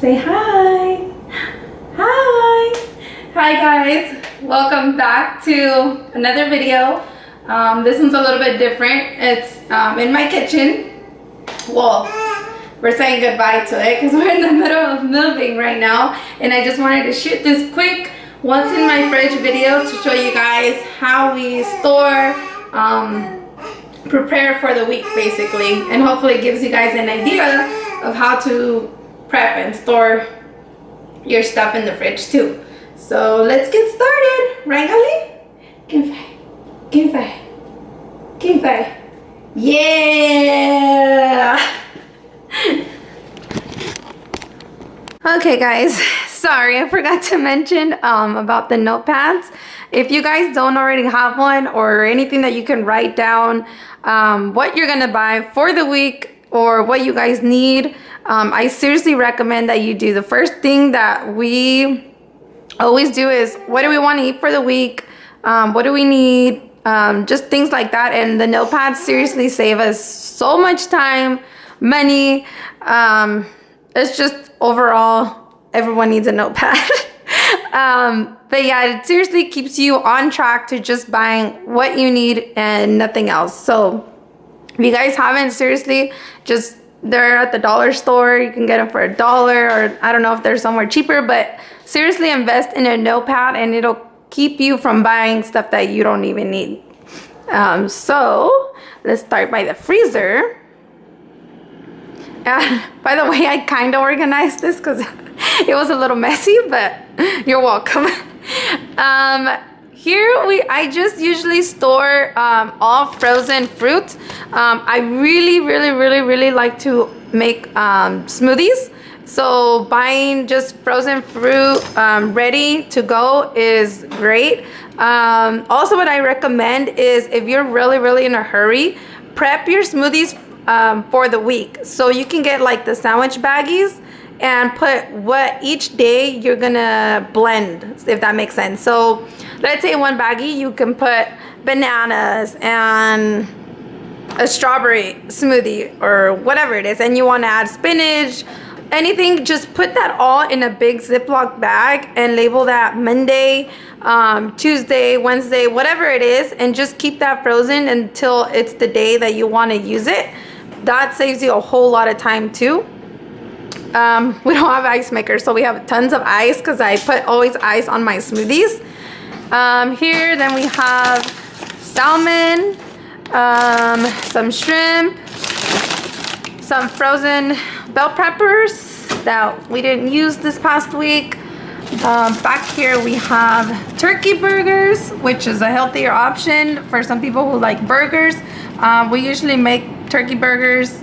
Say hi. Hi. Hi guys. Welcome back to another video. This one's a little bit different. It's in my kitchen. Well, we're saying goodbye to it because we're in the middle of moving right now. And I just wanted to shoot this quick what's in my fridge video to show you guys how we store, prepare for the week basically. And hopefully it gives you guys an idea of how to prep and store your stuff in the fridge too. So let's get started, right Gali? Give five. Yeah! Okay guys, sorry I forgot to mention about the notepads. If you guys don't already have one or anything that you can write down what you're gonna buy for the week or what you guys need, I seriously recommend that you do. The first thing that we always do is, what do we want to eat for the week? What do we need? Just things like that. And the notepads seriously save us so much time, money. It's just overall, everyone needs a notepad. But yeah, it seriously keeps you on track to just buying what you need and nothing else. So if you guys haven't, seriously, just they're at the dollar store. You can get them for $1, or I don't know if they're somewhere cheaper, but seriously invest in a notepad and it'll keep you from buying stuff that you don't even need. So let's start by the freezer. By the way, I kind of organized this because it was a little messy, but you're welcome. Here I just usually store all frozen fruit. I really like to make smoothies. So buying just frozen fruit ready to go is great. Also what I recommend is, if you're really in a hurry, prep your smoothies for the week. So you can get like the sandwich baggies and put what each day you're gonna blend, if that makes sense. So let's say one baggie you can put bananas and a strawberry smoothie or whatever it is, and you want to add spinach, anything, just put that all in a big Ziploc bag and label that Monday, Tuesday, Wednesday, whatever it is, and just keep that frozen until it's the day that you want to use it. That saves you a whole lot of time too. We don't have ice makers, so we have tons of ice because I put always ice on my smoothies. Here then we have salmon, some shrimp, some frozen bell peppers that we didn't use this past week. Back here we have turkey burgers, which is a healthier option for some people who like burgers. We usually make turkey burgers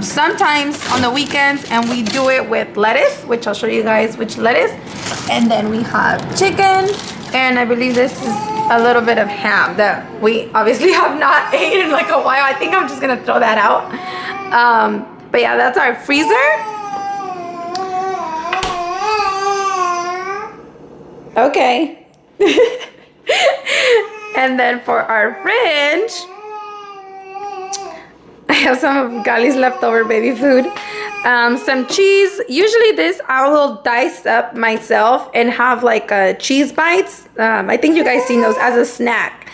sometimes on the weekends, and we do it with lettuce, which I'll show you guys which lettuce. And then we have chicken, and I believe this is a little bit of ham that we obviously have not ate in like a while. I think I'm just gonna throw that out. But yeah, that's our freezer. Okay. And then for our fridge, I have some of Gali's leftover baby food. Some cheese. Usually this I will dice up myself and have like cheese bites. I think you guys seen those as a snack.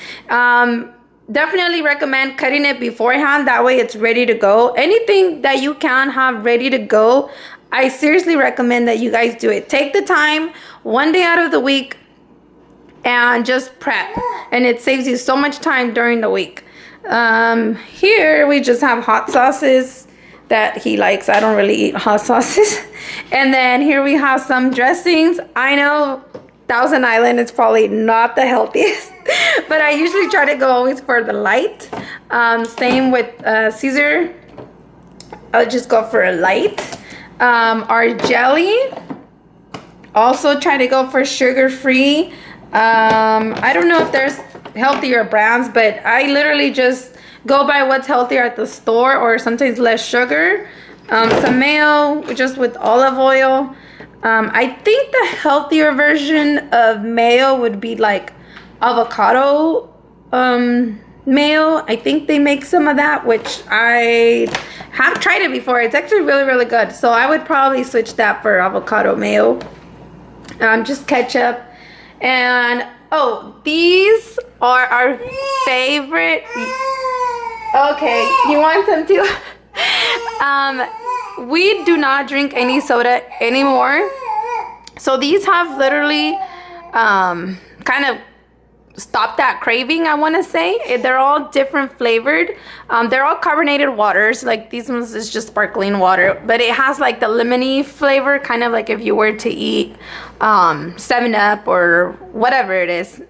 Definitely recommend cutting it beforehand. That way it's ready to go. Anything that you can have ready to go, I seriously recommend that you guys do it. Take the time one day out of the week and just prep. And it saves you so much time during the week. Here we just have hot sauces that he likes. I don't really eat hot sauces. And then here we have some dressings. I know Thousand Island is probably not the healthiest, but I usually try to go always for the light. Same with Caesar. I'll just go for a light. Our jelly, also try to go for sugar-free. I don't know if there's healthier brands, but I literally just go by what's healthier at the store, or sometimes less sugar. Some mayo just with olive oil. I think the healthier version of mayo would be like avocado mayo. I think they make some of that, which I have tried it before. It's actually really, really good. So I would probably switch that for avocado mayo. Just ketchup. And oh, these are our favorite. Okay, you want some too? We do not drink any soda anymore. So these have literally kind of stop that craving, I want to say. They're all different flavored. They're all carbonated waters. Like these ones is just sparkling water, but it has like the lemony flavor, kind of like if you were to eat 7-Up or whatever it is,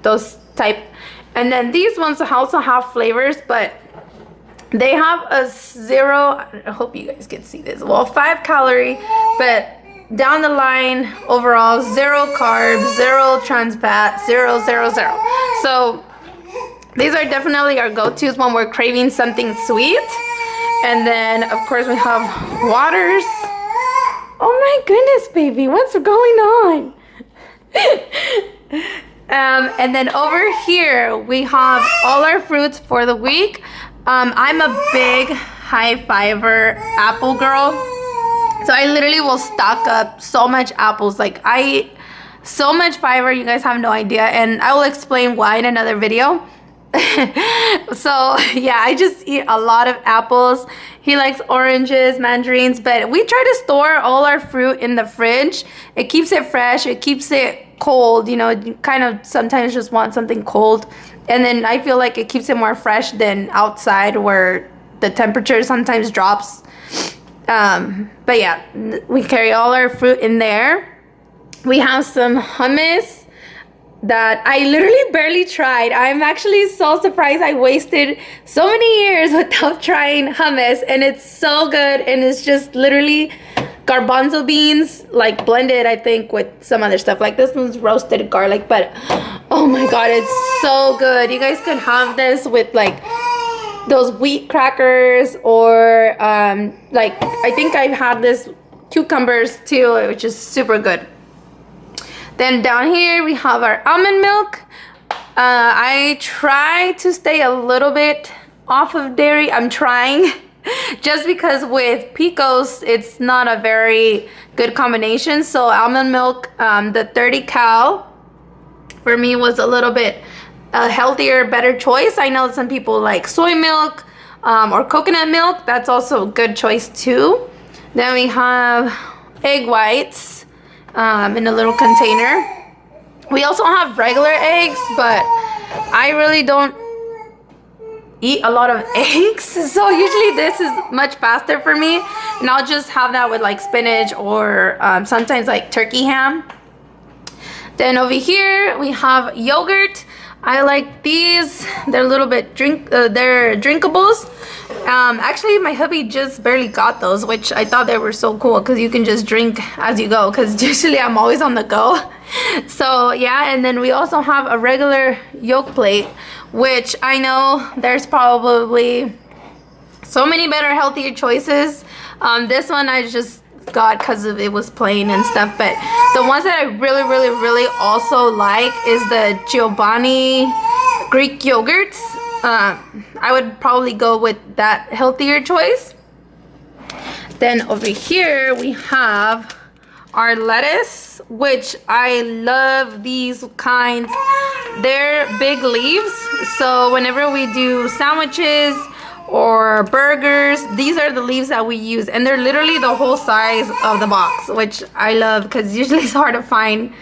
those type. And then these ones also have flavors, but they have a 0, I hope you guys can see this, well, 5 calorie, but down the line, overall, 0 carbs, 0 trans fat, 0, 0, 0. So these are definitely our go-tos when we're craving something sweet. And then, of course, we have waters. Oh my goodness, baby, what's going on? And then over here, we have all our fruits for the week. I'm a big high fiber apple girl. So I literally will stock up so much apples. Like I eat so much fiber, you guys have no idea. And I will explain why in another video. So yeah, I just eat a lot of apples. He likes oranges, mandarins, but we try to store all our fruit in the fridge. It keeps it fresh, it keeps it cold. You know, you kind of sometimes just want something cold. And then I feel like it keeps it more fresh than outside where the temperature sometimes drops. But yeah, we carry all our fruit in there. We have some hummus that I literally barely tried. I'm actually so surprised I wasted so many years without trying hummus, and it's so good. And it's just literally garbanzo beans, like blended, I think, with some other stuff. Like this one's roasted garlic, but oh my god, it's so good. You guys could have this with like those wheat crackers, or like I think I've had this cucumbers too, which is super good. Then down here we have our almond milk. I try to stay a little bit off of dairy. I'm trying just because with picos it's not a very good combination. So almond milk, the 30 cal for me was a little bit a healthier, better choice. I know some people like soy milk or coconut milk. That's also a good choice too. Then we have egg whites in a little container. We also have regular eggs, but I really don't eat a lot of eggs. So usually this is much faster for me. And I'll just have that with like spinach or sometimes like turkey ham. Then over here we have yogurt. I like these. They're a little bit they're drinkables. Actually, my hubby just barely got those, which I thought they were so cool because you can just drink as you go, because usually I'm always on the go. So yeah, and then we also have a regular yolk plate, which I know there's probably so many better, healthier choices. This one I just got because it was plain and stuff, but the ones that I really also like is the Giovanni Greek yogurts. I would probably go with that healthier choice. Then over here we have our lettuce, which I love these kinds. They're big leaves, so whenever we do sandwiches or burgers, these are the leaves that we use, and they're literally the whole size of the box, which I love because usually it's hard to find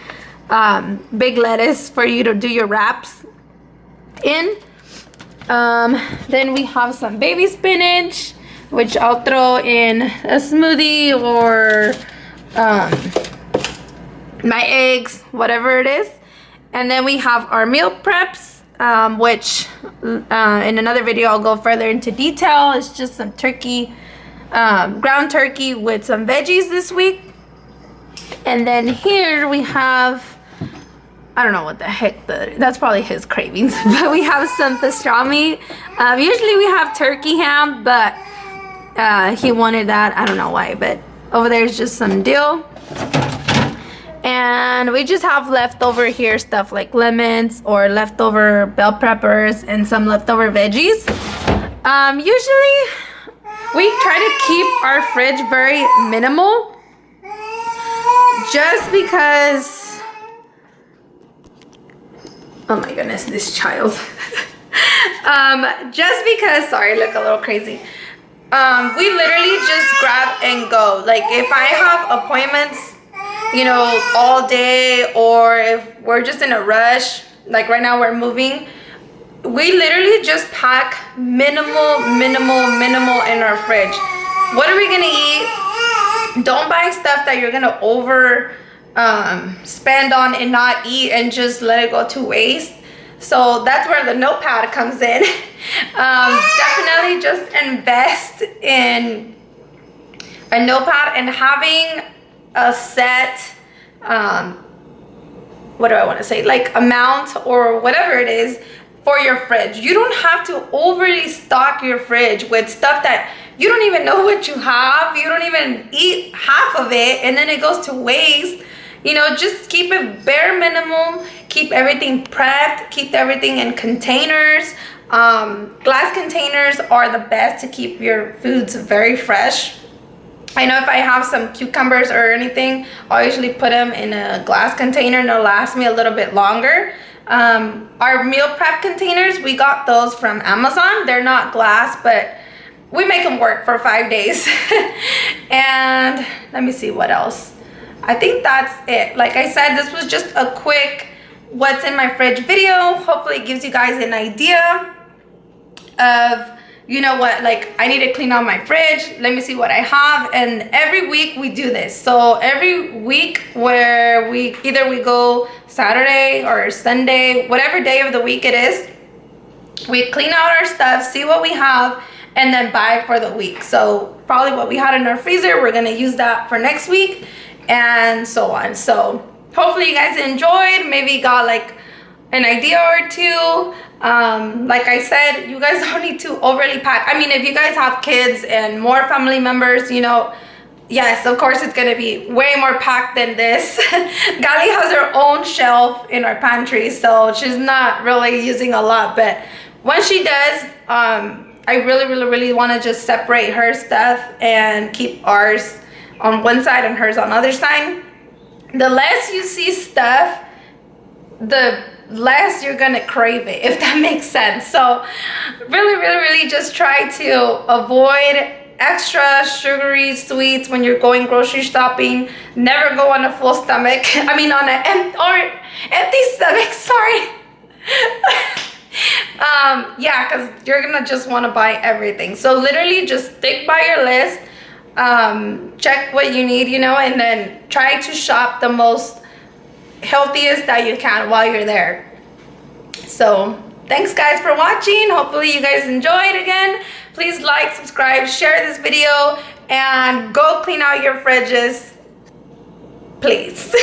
big lettuce for you to do your wraps in. Then we have some baby spinach, which I'll throw in a smoothie or my eggs, whatever it is. And then we have our meal preps, which in another video I'll go further into detail. It's just some turkey, ground turkey with some veggies this week. And then here we have, I don't know what the heck, that's probably his cravings, but we have some pastrami. Usually we have turkey ham, but he wanted that. I don't know why, but over there is just some dill. And we just have leftover here stuff like lemons or leftover bell peppers and some leftover veggies. Usually we try to keep our fridge very minimal just because, oh my goodness, this child. Just because, sorry, I look a little crazy. We literally just grab and go. Like if I have appointments, you know, all day, or if we're just in a rush, like right now we're moving, we literally just pack minimal in our fridge. What are we gonna eat? Don't buy stuff that you're gonna over spend on and not eat and just let it go to waste. So that's where the notepad comes in. Definitely just invest in a notepad and having a set, what do I want to say, like amount or whatever it is for your fridge. You don't have to overly stock your fridge with stuff that you don't even know what you have. You don't even eat half of it and then it goes to waste. You know, just keep it bare minimum, keep everything prepped, keep everything in containers. Glass containers are the best to keep your foods very fresh. I know if I have some cucumbers or anything, I'll usually put them in a glass container and it'll last me a little bit longer. Our meal prep containers, we got those from Amazon. They're not glass, but we make them work for 5 days. And let me see what else. I think that's it. Like I said, this was just a quick what's in my fridge video. Hopefully it gives you guys an idea of, you know what, like I need to clean out my fridge. Let me see what I have. And every week we do this. So every week where we go Saturday or Sunday, whatever day of the week it is, we clean out our stuff, see what we have, and then buy for the week. So probably what we had in our freezer, we're gonna use that for next week, and so on. So hopefully you guys enjoyed, maybe got like an idea or two. Like I said, you guys don't need to overly pack. I mean, if you guys have kids and more family members, you know, yes, of course it's gonna be way more packed than this. Gali has her own shelf in our pantry, so she's not really using a lot, but when she does, I really want to just separate her stuff and keep ours on one side and hers on the other side. The less you see stuff, the less you're gonna crave it, if that makes sense. So really just try to avoid extra sugary sweets when you're going grocery shopping. Never go on a full stomach. I mean on an empty stomach, sorry. Yeah, because you're gonna just want to buy everything. So literally just stick by your list, check what you need, you know, and then try to shop the most healthiest that you can while you're there. So thanks guys for watching. Hopefully you guys enjoyed. Again, please like, subscribe, share this video, and go clean out your fridges, please.